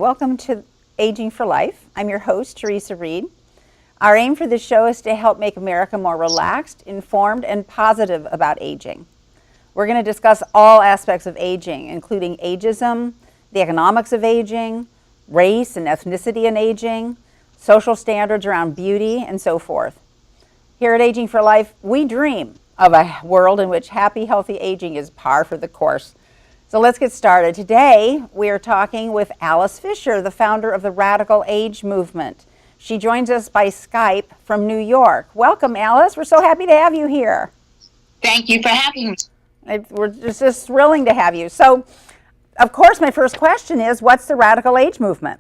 Welcome to Aging for Life. I'm your host, Teresa Reed. Our aim for this show is to help make America more relaxed, informed, and positive about aging. We're going to discuss all aspects of aging, including ageism, the economics of aging, race and ethnicity in aging, social standards around beauty, and so forth. Here at Aging for Life, we dream of a world in which happy, healthy aging is par for the course. So let's get started. Today, we are talking with Alice Fisher, the founder of the Radical Age Movement. She joins us by Skype from New York. Welcome, Alice. We're so happy to have you here. Thank you for having me. We're just thrilling to have you. So, of course, my first question is, what's the Radical Age Movement?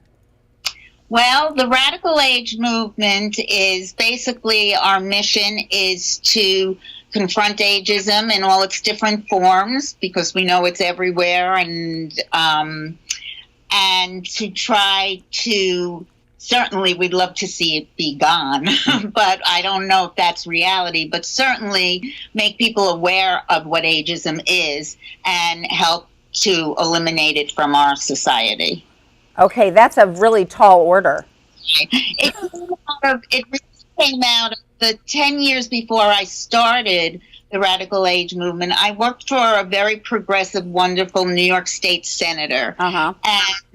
Well, the Radical Age Movement is basically our mission is to confront ageism in all its different forms, because we know it's everywhere, and to try to, certainly we'd love to see it be gone, but I don't know if that's reality, but certainly make people aware of what ageism is and help to eliminate it from our society. Okay, that's a really tall order. It really came out of the 10 years before I started the Radical Age Movement. I worked for a very progressive, wonderful New York State senator. And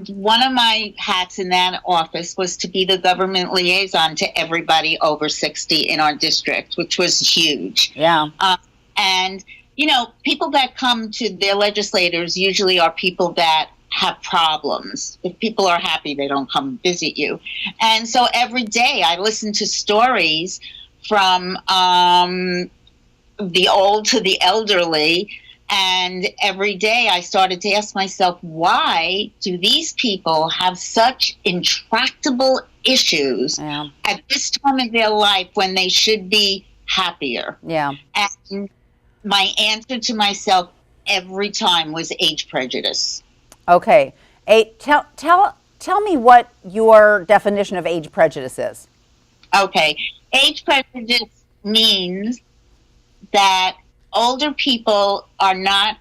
one of my hats in that office was to be the government liaison to everybody over 60 in our district, which was huge. Yeah. And, you know, people that come to their legislators usually are people that have problems. If people are happy, they don't come visit you. And so every day I listen to stories from the old to the elderly, and every day I started to ask myself, why do these people have such intractable issues at this time of their life when they should be happier? Yeah. And my answer to myself every time was age prejudice. Okay. Tell me what your definition of age prejudice is. Okay. Age prejudice means that older people are not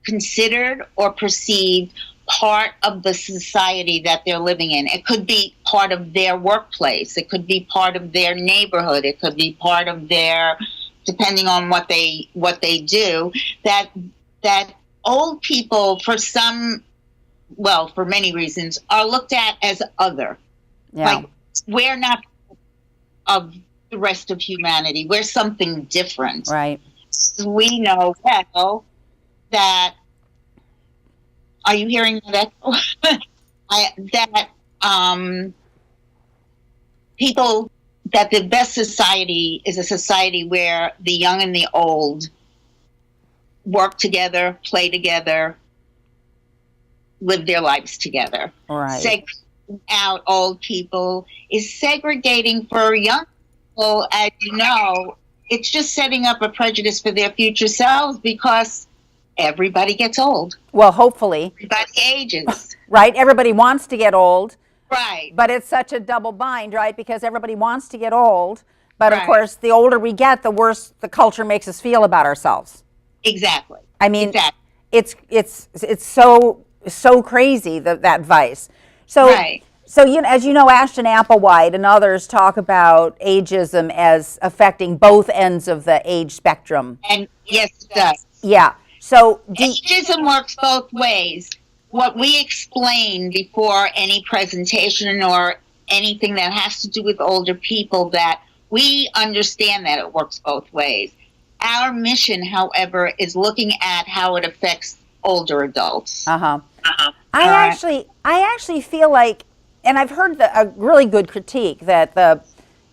considered or perceived part of the society that they're living in. It could be part of their workplace. It could be part of their neighborhood. It could be part of their, depending on what they do, that old people, for many reasons, are looked at as other. Yeah. Like, we're not of the rest of humanity. We're something different. Right. We know well that, are you hearing that? People, that the best society is a society where the young and the old work together, play together, live their lives together. Right. Segregating out old people is segregating for young people, as you know. It's just setting up a prejudice for their future selves, because everybody gets old. Well, hopefully. Everybody ages. Right. Everybody wants to get old. Right. But it's such a double bind, right? Because everybody wants to get old. But of Right. course, the older we get, the worse the culture makes us feel about ourselves. Exactly. I mean, Exactly. it's so crazy, that vice. So, Right. so as you know, Ashton Applewhite and others talk about ageism as affecting both ends of the age spectrum. And yes, it does. Yeah. So Ageism works both ways. What we explain before any presentation or anything that has to do with older people, that we understand that it works both ways. Our mission, however, is looking at how it affects older adults. I actually feel like, and I've heard a really good critique that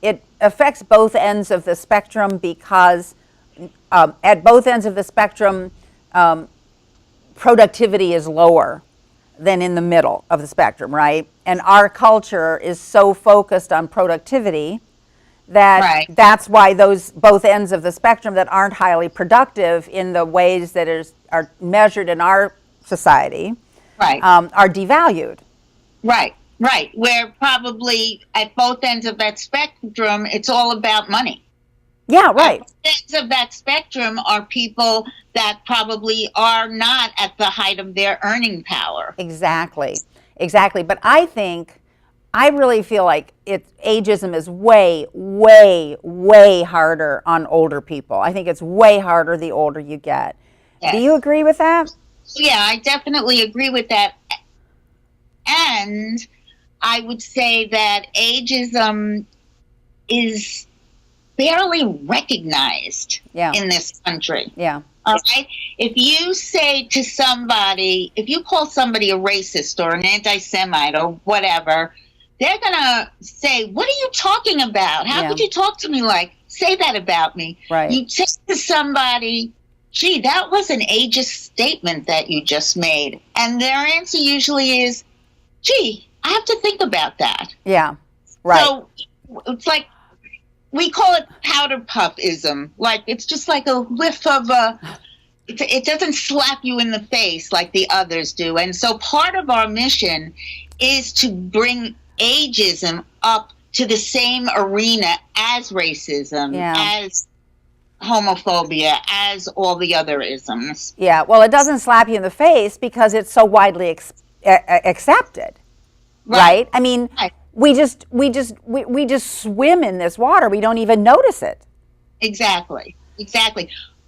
it affects both ends of the spectrum, because at both ends of the spectrum, productivity is lower than in the middle of the spectrum, right? And our culture is so focused on productivity that that's why those both ends of the spectrum that aren't highly productive in the ways that are measured in our society are devalued. Right. Where probably at both ends of that spectrum, it's all about money. Yeah, right. Ends of that spectrum are people that probably are not at the height of their earning power. Exactly. exactly. But I really feel like ageism is way, way, way harder on older people. I think it's way harder the older you get. Do you Yes. agree with that? Yeah, I definitely agree with that. And I would say that ageism is barely recognized Yeah. in this country. Yeah. All right. If you say to somebody, if you call somebody a racist or an anti Semite or whatever, they're going to say, "What are you talking about? How could you talk to me like, say that about me?" Right. You say to somebody, "Gee, that was an ageist statement that you just made." And their answer usually is, "Gee, I have to think about that." Yeah. Right. So it's like, we call it powder puffism. Like, it's just like a whiff of it doesn't slap you in the face like the others do. And so part of our mission is to bring ageism up to the same arena as racism, as homophobia, as all the other isms. Yeah. Well, it doesn't slap you in the face because it's so widely accepted. Right? I mean, we just swim in this water. We don't even notice it. Exactly.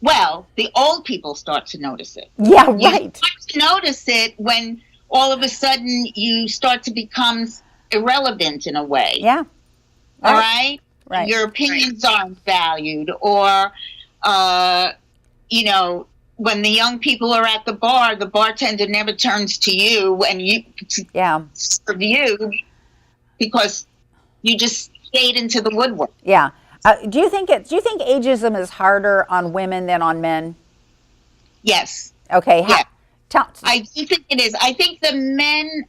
Well, the old people start to notice it. Yeah, right. You start to notice it when all of a sudden you start to become irrelevant in a way. Yeah. All right? Right. Your opinions aren't valued, or when the young people are at the bar, the bartender never turns to you and you serve you because you just stayed into the woodwork. Yeah. Do you think ageism is harder on women than on men? Yes. Okay. Yeah. I do think it is. I think the men,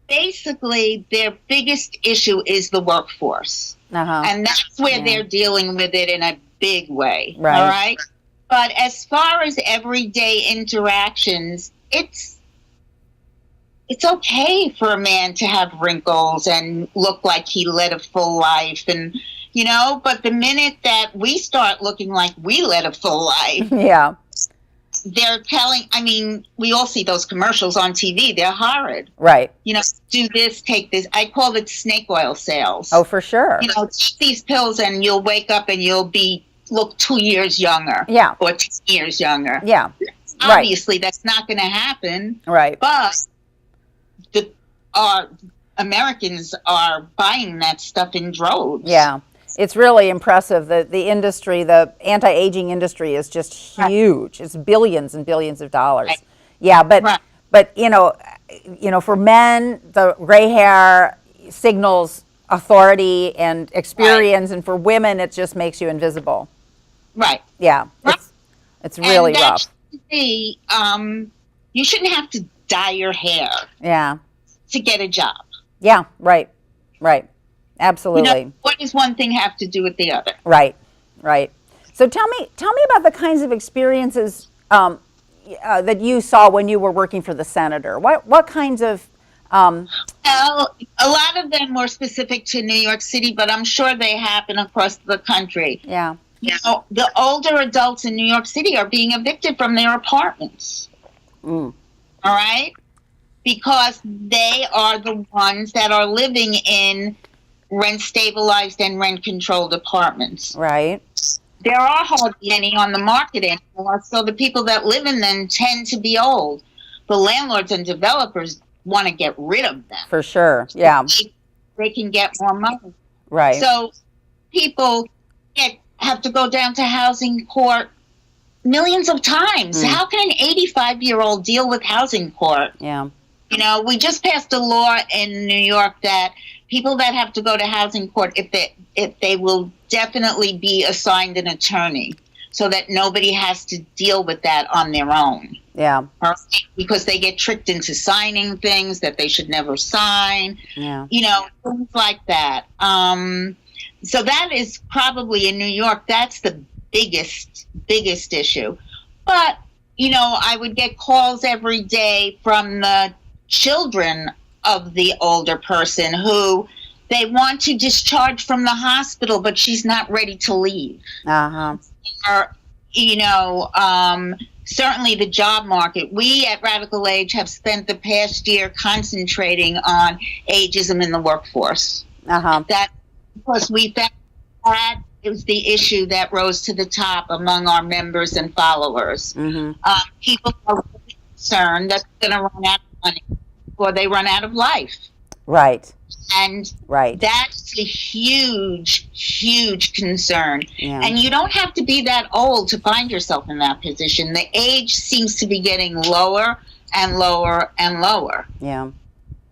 basically, their biggest issue is the workforce. And that's where they're dealing with it in a big way. Right. All right. But as far as everyday interactions, it's okay for a man to have wrinkles and look like he led a full life, and but the minute that we start looking like we led a full life, they're telling, we all see those commercials on TV. They're horrid. Right. Do this, take this. I call it snake oil sales. Oh, for sure. Take these pills and you'll wake up and you'll look 2 years younger. Yeah. Or 10 years younger. Yeah. Obviously, that's not going to happen. Right. But Americans are buying that stuff in droves. Yeah. It's really impressive. The industry, the anti-aging industry, is just huge. It's billions and billions of dollars. Right. Yeah, but for men, the gray hair signals authority and experience, and for women, it just makes you invisible. Right. Yeah. Right. It's really rough. You shouldn't have to dye your hair. Yeah. To get a job. Yeah. Right. Right. Absolutely. What does one thing have to do with the other? Right, right. So tell me about the kinds of experiences that you saw when you were working for the senator. What kinds of? Well, a lot of them were specific to New York City, but I'm sure they happen across the country. Yeah. The older adults in New York City are being evicted from their apartments. All right, because they are the ones that are living in rent stabilized and rent controlled apartments. Right. There are hardly any on the market anymore, so the people that live in them tend to be old. The landlords and developers want to get rid of them. For sure. Yeah. They can get more money. Right. So people have to go down to housing court millions of times. How can an 85-year-old deal with housing court? Yeah. We just passed a law in New York that people that have to go to housing court, if they will definitely be assigned an attorney, so that nobody has to deal with that on their own. Yeah. Because they get tricked into signing things that they should never sign. Yeah. Things like that. So that is probably in New York, that's the biggest issue. But, I would get calls every day from the children of the older person who they want to discharge from the hospital, but she's not ready to leave. Uh-huh. Or, certainly the job market. We at Radical Age have spent the past year concentrating on ageism in the workforce. That because we found that it was the issue that rose to the top among our members and followers. People are really concerned that they're going to run out of money or they run out of life. Right. And that's a huge, huge concern. Yeah. And you don't have to be that old to find yourself in that position. The age seems to be getting lower and lower and lower. Yeah.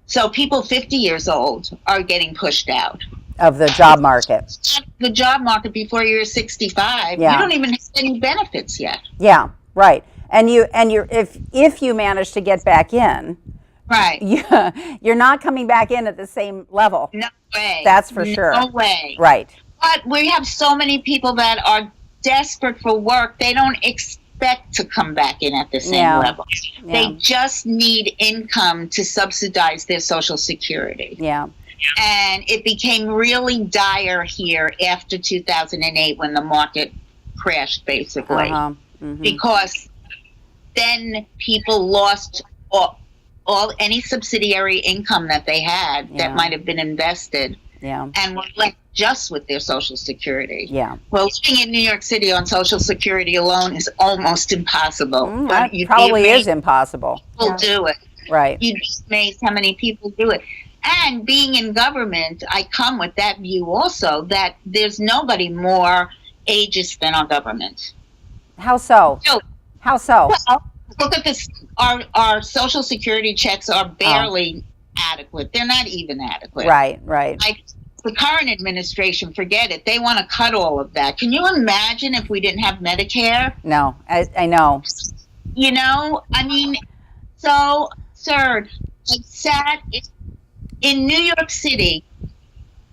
So people 50 years old are getting pushed out of the job market. The job market before you're 65. Yeah. You don't even have any benefits yet. Yeah, right. And you're if you manage to get back in, right, you're not coming back in at the same level. No way. That's for sure. No way. Right. But we have so many people that are desperate for work. They don't expect to come back in at the same level. Yeah. They just need income to subsidize their Social Security. Yeah. And it became really dire here after 2008 when the market crashed, basically, because then people lost all any subsidiary income that they had that might have been invested, and were left just with their Social Security. Yeah. Well, living in New York City on Social Security alone is almost impossible. That probably is impossible. People do it. Right. You'd be amazed how many people do it. And being in government, I come with that view also, that there's nobody more ageist than our government. How so? How so? Well, look at this. Our Social Security checks are barely adequate. They're not even adequate. Right. Like the current administration, forget it. They want to cut all of that. Can you imagine if we didn't have Medicare? No, I know. You know, I mean, so absurd. I sat in New York City,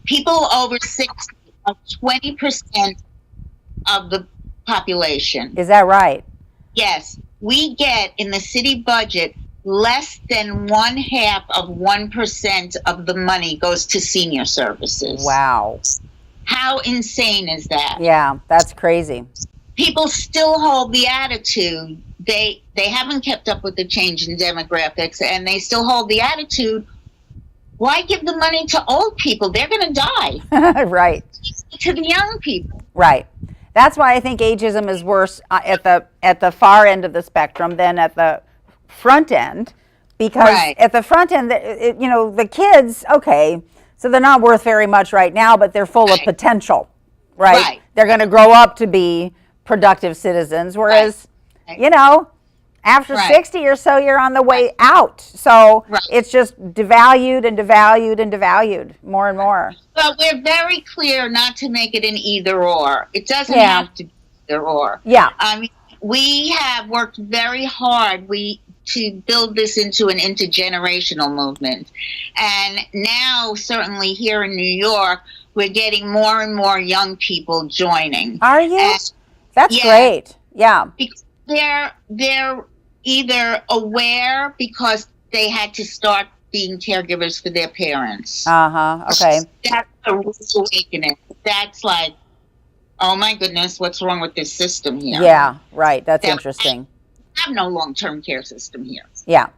people over 60 are 20% of the population. Is that right? Yes. We get in the city budget less than 0.5% of the money goes to senior services. Wow. How insane is that? Yeah, that's crazy. People still hold the attitude. They haven't kept up with the change in demographics, and they still hold the attitude, why give the money to old people? They're going to die. Right. To the young people. Right. That's why I think ageism is worse at the far end of the spectrum than at the front end, because at the front end, the kids, okay, so they're not worth very much right now, but they're full of potential, right? They're going to grow up to be productive citizens, whereas, after 60 or so, you're on the way out. So it's just devalued and devalued and devalued more and more. But we're very clear not to make it an either or. It doesn't have to be either or. Yeah. We have worked very hard to build this into an intergenerational movement. And now, certainly here in New York, we're getting more and more young people joining. Are you? That's great. Yeah. Because they're either aware because they had to start being caregivers for their parents. Okay. That's a rude awakening. That's like, oh my goodness, what's wrong with this system here? Yeah, right. That's interesting. We have no long-term care system here. Yeah.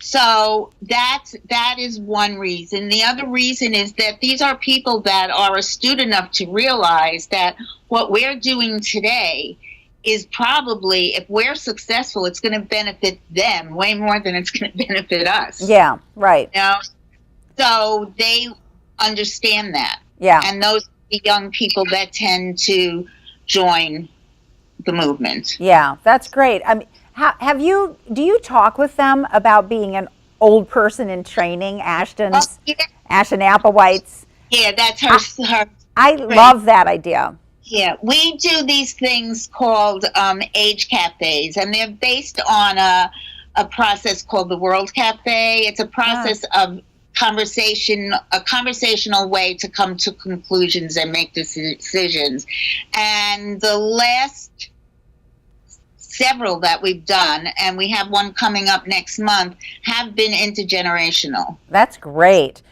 So that is one reason. The other reason is that these are people that are astute enough to realize that what we're doing today is probably, if we're successful, it's going to benefit them way more than it's going to benefit us. Yeah, right. So they understand that. Yeah. And those are the young people that tend to join the movement. Yeah, that's great. I mean, do you talk with them about being an old person in training, Ashton Applewhite's? Yeah, that's her. I love that idea. Yeah, we do these things called age cafes, and they're based on a process called the World Cafe. It's a process of conversation, a conversational way to come to conclusions and make decisions. And the last several that we've done, and we have one coming up next month, have been intergenerational. That's great.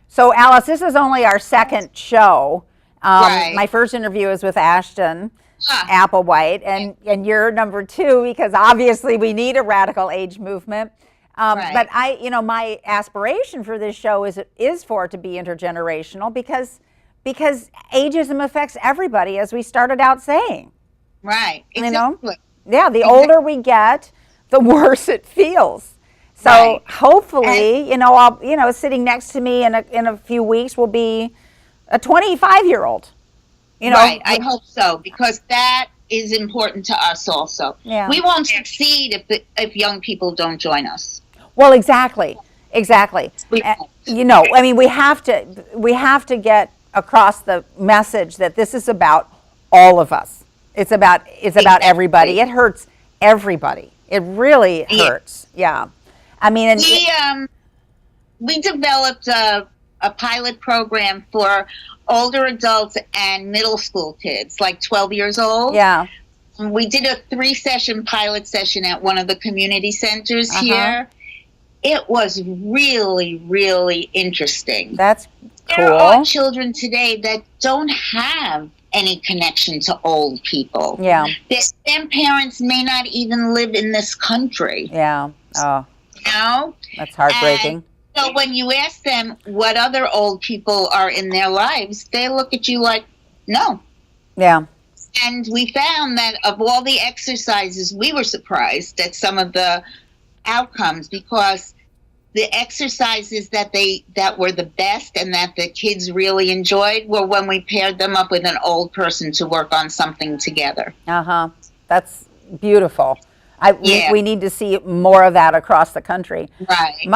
So Alice, this is only our second show. My first interview is with Ashton. Applewhite, and you're number 2 because obviously we need a radical age movement. Right. But my aspiration for this show is for it to be intergenerational because ageism affects everybody, as we started out saying. Right. Exactly. Yeah, the older we get, the worse it feels. So hopefully, I'll, sitting next to me in a few weeks will be a 25-year-old. Right. I hope so, because that is important to us also. Yeah. We won't succeed if young people don't join us. Well, exactly. We have to get across the message that this is about all of us. It's about everybody. It hurts everybody. It really hurts. Yeah. I mean, we developed a pilot program for older adults and middle school kids, like 12 years old. Yeah. We did a 3-session pilot session at one of the community centers here. It was really, really interesting. That's cool. There are children today that don't have any connection to old people. Yeah. Their parents may not even live in this country. Yeah. Oh. That's heartbreaking. And so when you ask them what other old people are in their lives, they look at you like, no. Yeah. And we found that of all the exercises, we were surprised at some of the outcomes, because the exercises that were the best and that the kids really enjoyed were when we paired them up with an old person to work on something together. That's beautiful. We need to see more of that across the country. Right.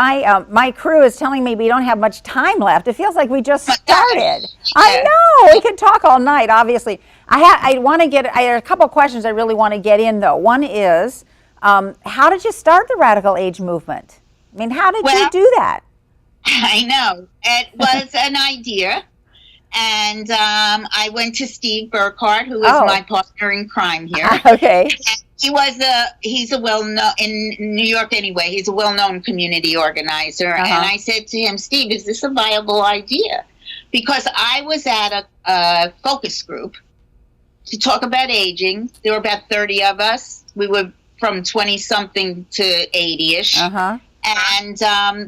My crew is telling me we don't have much time left. It feels like we just started. I know. We could talk all night, obviously. I had a couple of questions I really want to get in, though. One is, how did you start the radical age movement? I mean, how did you do that? I know. It was an idea. And I went to Steve Burkhardt, who is my partner in crime here. Okay. He's a well-known, in New York anyway, he's a well-known community organizer. And I said to him, Steve, is this a viable idea? Because I was at a focus group to talk about aging. There were about 30 of us. We were from 20-something to 80-ish. And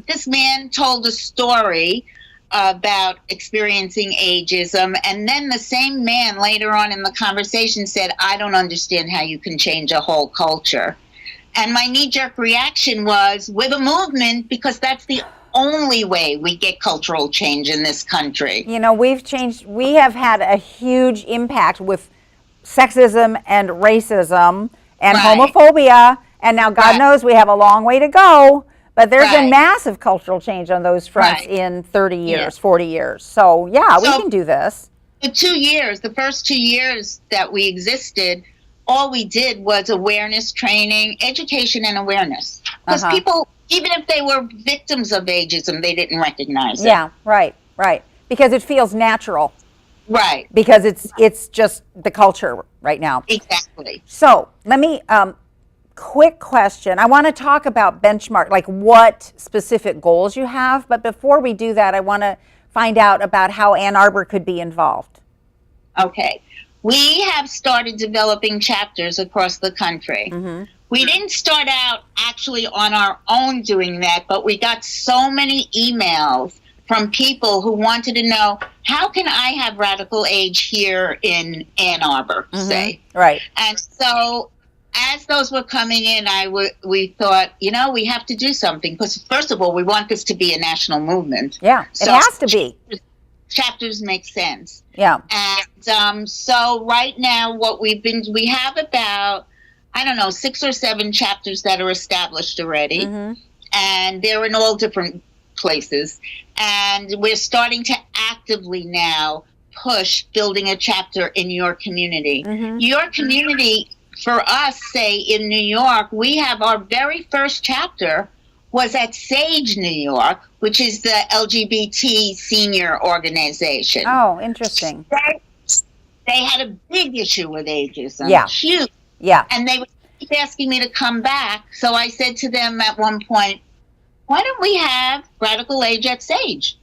this man told a story about experiencing ageism, and then the same man later on in the conversation said, I don't understand how you can change a whole culture. And my knee-jerk reaction was, with a movement, because that's the only way we get cultural change in this country. We have had a huge impact with sexism and racism and homophobia, and now God knows we have a long way to go. But there's a massive cultural change on those fronts in 30 years, 40 years. So, we can do this. The first 2 years that we existed, all we did was awareness training, education and awareness. Because people, even if they were victims of ageism, they didn't recognize it. Yeah, right. Because it feels natural. Right. Because it's just the culture right now. Exactly. So, let me... quick question. I want to talk about benchmark, like what specific goals you have. But before we do that, I want to find out about how Ann Arbor could be involved. Okay. We have started developing chapters across the country. We didn't start out actually on our own doing that, but we got so many emails from people who wanted to know, how can I have radical age here in Ann Arbor, say? Right. And so as those were coming in, we thought, we have to do something. Because first of all, we want this to be a national movement. Yeah, it has to be. Chapters make sense. Yeah. And so right now, we have about, 6 or 7 chapters that are established already. And they're in all different places. And we're starting to actively now push building a chapter in your community. Your community... For us, say, in New York, we have our very first chapter was at SAGE, New York, which is the LGBT senior organization. Oh, interesting. They had a big issue with ageism. Yeah. Huge. Yeah. And they would keep asking me to come back. So I said to them at one point, why don't we have Radical Age at SAGE?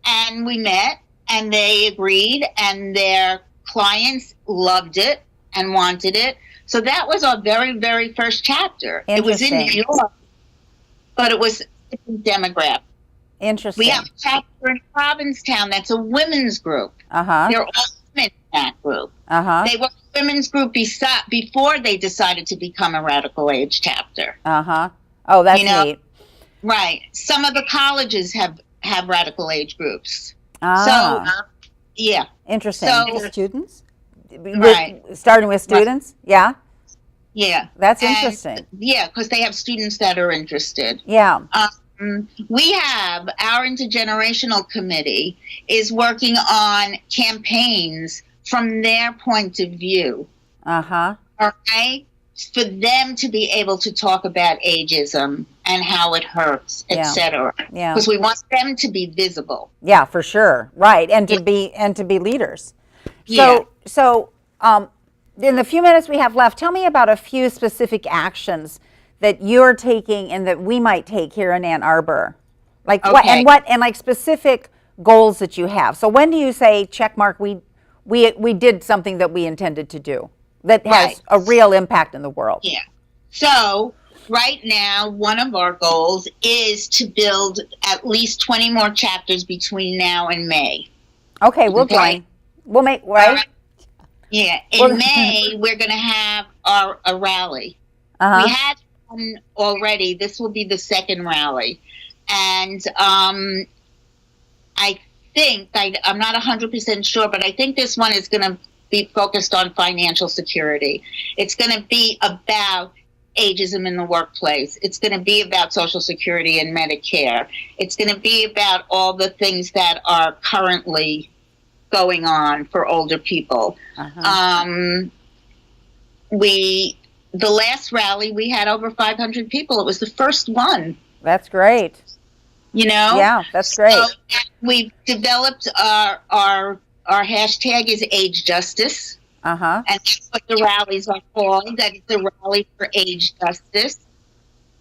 And we met, and they agreed, and their clients loved it. and wanted it. So that was our very, very first chapter. It was in New York, but it was a demographic. Interesting. We have a chapter in Provincetown that's a women's group. Uh-huh. They're all women in that group. Uh-huh. They were a women's group before they decided to become a radical age chapter. Uh-huh. Oh, that's neat. Right. Some of the colleges have radical age groups. Ah. So, yeah. Interesting. So, Students? right. Starting with students? Right. Yeah. Yeah. That's interesting. Yeah, because they have students that are interested. Yeah. We have our intergenerational committee is working on campaigns from their point of view. Uh-huh. All right? For them to be able to talk about ageism and how it hurts, etc. Yeah. Because we want them to be visible. Yeah, for sure. Right. And to be leaders. So in the few minutes we have left, tell me about a few specific actions that you're taking and that we might take here in Ann Arbor. Like like specific goals that you have. So when do you say, check mark, we did something that we intended to do that has a real impact in the world? Yeah. So right now, one of our goals is to build at least 20 more chapters between now and May. Okay, we'll join. We'll make, right? Yeah. In May, we're going to have a rally. Uh-huh. We had one already. This will be the second rally. And I think, I'm not 100% sure, but I think this one is going to be focused on financial security. It's going to be about ageism in the workplace. It's going to be about Social Security and Medicare. It's going to be about all the things that are currently going on for older people. Uh-huh. The last rally, we had over 500 people. It was the first one. That's great. You know? Yeah, that's great. So we've developed our hashtag is age justice. Uh-huh. And that's what the rallies are called. That is the rally for age justice.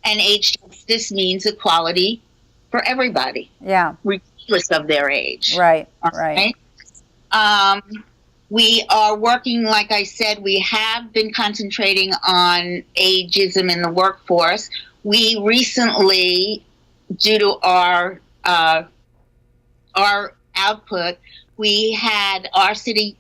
And age justice means equality for everybody. Yeah. Regardless of their age. Right, right. We are working, like I said, we have been concentrating on ageism in the workforce. We recently, due to our output, we had our city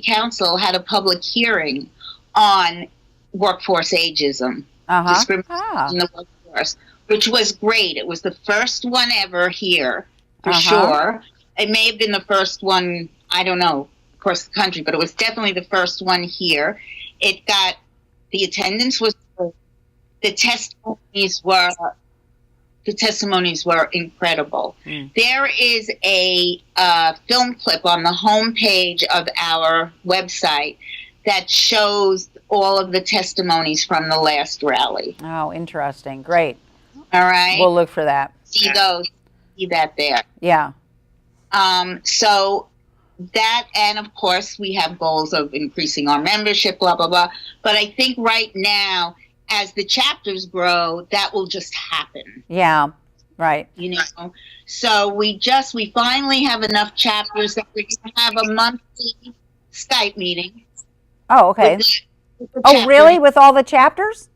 council had a public hearing on workforce ageism, discrimination in the workforce, which was great. It was the first one ever here, for sure. It may have been the first one, I don't know, across the country, but it was definitely the first one here. The attendance was good. The testimonies were incredible. There is a film clip on the homepage of our website that shows all of the testimonies from the last rally. Oh, interesting. Great. All right. We'll look for that. See that there. Yeah. So that, and of course, we have goals of increasing our membership, blah, blah, blah. But I think right now, as the chapters grow, that will just happen. Yeah, right. You know, so we finally have enough chapters that we can have a monthly Skype meeting. Oh, okay. With the oh, really? With all the chapters?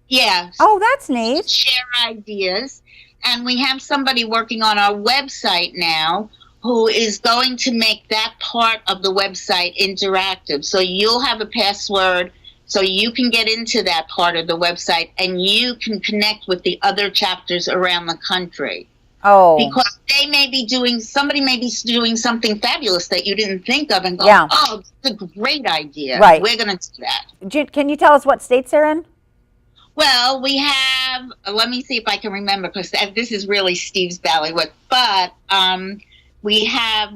Yeah. Oh, that's neat. Share ideas. And we have somebody working on our website now who is going to make that part of the website interactive. So you'll have a password so you can get into that part of the website and you can connect with the other chapters around the country. Oh. Because somebody may be doing something fabulous that you didn't think of and go, oh, it's a great idea. Right. We're going to do that. Can you tell us what states they're in? Well, we have, let me see if I can remember, because this is really Steve's ballywick, but we have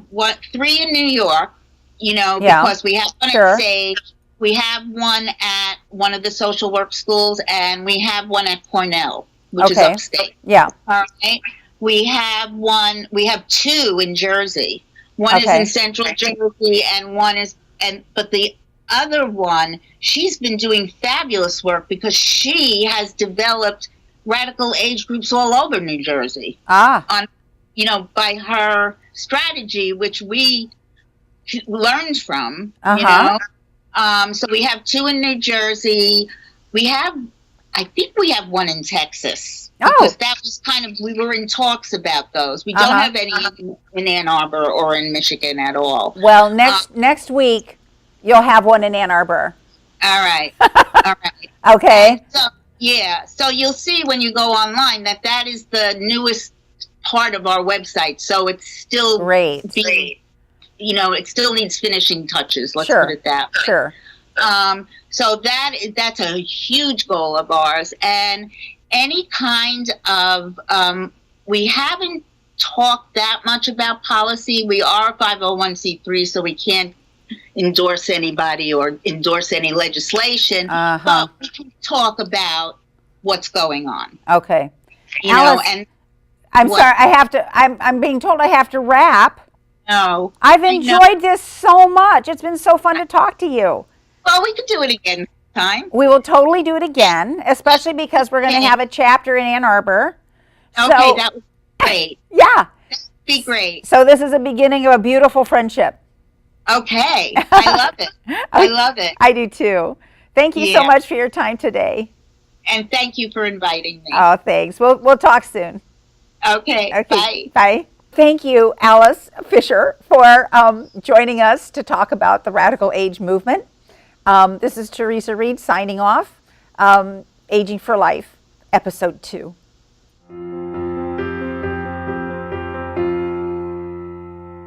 3 in New York, because we have one at Sage, we have one at one of the social work schools, and we have one at Cornell, which is upstate. Yeah. All right. We have 2 in Jersey. One is in Central Jersey, and but the other one, she's been doing fabulous work because she has developed radical age groups all over New Jersey. By her strategy, which we learned from, So we have 2 in New Jersey. I think we have 1 in Texas. Because that was we were in talks about those. We don't have any in Ann Arbor or in Michigan at all. Well, next week, you'll have 1 in Ann Arbor. All right. All right. Okay. So you'll see when you go online that is the newest part of our website. So it's still great. It still needs finishing touches. Let's put it that way. Sure. So that's a huge goal of ours. And any kind of, we haven't talked that much about policy. We are 501c3, so we can't endorse anybody or endorse any legislation, but we can talk about what's going on. Okay. Alice, and I'm sorry, I'm being told I have to wrap. No. I've enjoyed this so much. It's been so fun to talk to you. Well, we could do it again time. We will totally do it again, especially because we're going to have a chapter in Ann Arbor. Okay, that was great. Yeah. That'd be great. So this is a beginning of a beautiful friendship. Okay. I love it. I love it. I do too. Thank you so much for your time today. And thank you for inviting me. Oh, thanks. We'll talk soon. Okay. Bye. Bye. Thank you, Alice Fisher, for joining us to talk about the radical age movement. This is Teresa Reed signing off. Aging for Life, Episode 2.